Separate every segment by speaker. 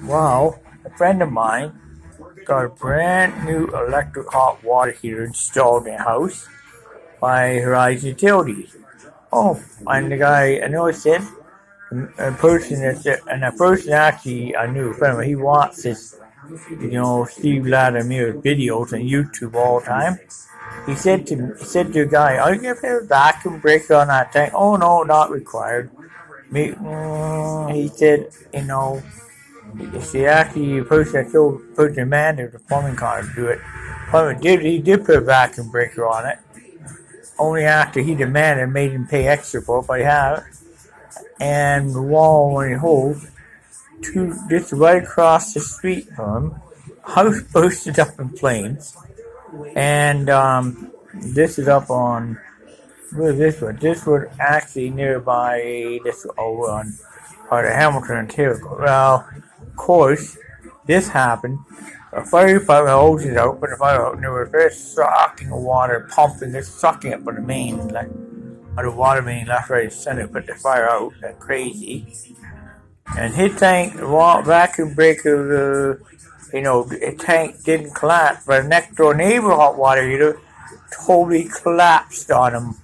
Speaker 1: Well, a friend of mine got a brand new electric hot water heater installed in a house by Horizon Utilities. Oh, and the guy, I know it said, a person actually I knew, a friend of mine, he watches, Steve Latimer's videos on YouTube all the time. He said to the guy, "Are you gonna put a vacuum breaker on that tank?" "Oh no, not required." He said, actually the person that put the man in the plumbing car to do it. He did put a vacuum breaker on it. Only after he demanded made him pay extra for it, but he had it. And the wall when he holds just right across the street from him. House busted up in flames. And this is up on where is this one? This was actually nearby this over on part of Hamilton, Ontario. Well, of course, this happened. A fire department hoses it out, but the fire out, and they were first sucking the water, pumping it, sucking it from the main, like on the water main left, right, and center, put the fire out like crazy. And his tank, the vacuum breaker, the tank didn't collapse, but a next door neighbor hot water heater totally collapsed on him.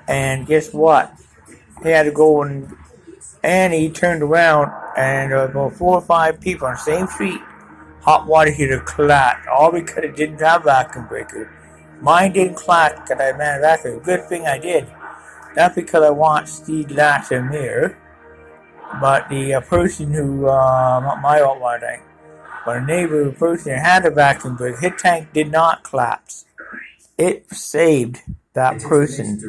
Speaker 1: And guess what? He had to go and he turned around and about 4 or 5 people on the same street, hot water heater collapsed. All because it didn't have vacuum breaker. Mine didn't collapse because I ran a vacuum. Good thing I did. Not because I want Steve Latimer, but the person who, not my hot water tank, but a neighbor person who had a vacuum breaker, his tank did not collapse. It saved that person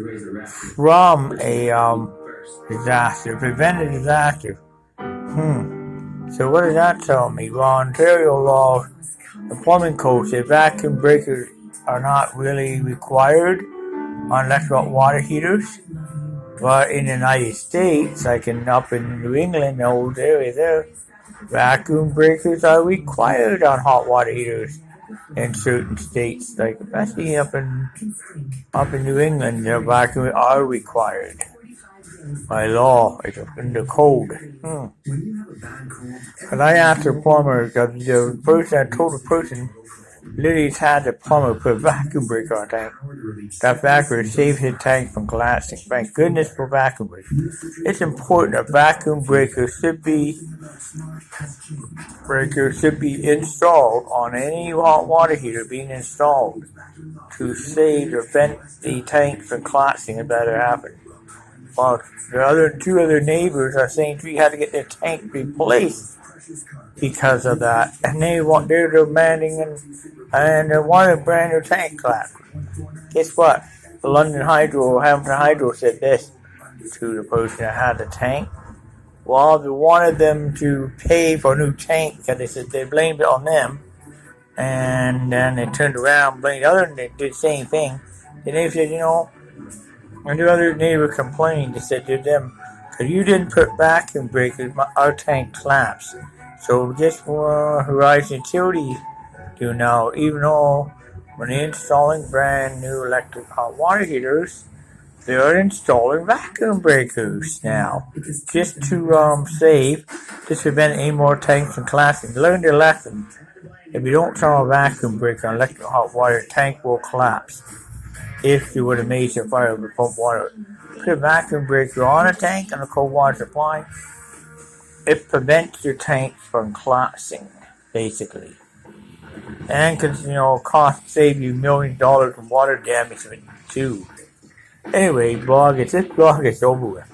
Speaker 1: from a disaster, prevented disaster. So what does that tell me? Well, Ontario law, the plumbing code says vacuum breakers are not really required on electric water heaters. But in the United States, like up in New England, the old area there, vacuum breakers are required on hot water heaters in certain states, like especially up in New England, the vacuum are required by law. It's in the code. But I asked the plumber, because the person I told the person literally had the plumber put a vacuum breaker on the tank. That vacuum saved his tank from collapsing. Thank goodness for vacuum breakers. It's important that vacuum breakers should be installed on any hot water heater being installed to prevent the tank from collapsing if that happened. Well, the two other neighbors are saying we had to get their tank replaced because of that, and they're demanding and they want a brand new tank collapse. Guess what? The Hamilton Hydro said this to the person that had the tank. Well, they wanted them to pay for a new tank because they said they blamed it on them, and then they turned around and blamed the other, and they did the same thing. And they said, and the other neighbor complained. They said to them, because you didn't put vacuum breakers, our tank collapsed. So just for Horizon Utilities do now, even though when they're installing brand new electric hot water heaters, they're installing vacuum breakers now, just to prevent any more tanks from collapsing. Learn their lesson. If you don't turn on a vacuum breaker on electric hot water, the tank will collapse. If you would have made your fire with pump water, put a vacuum breaker on a tank and a cold water supply. It prevents your tank from collapsing, basically, and cost save you $millions in water damage too. Anyway, this blog is over with.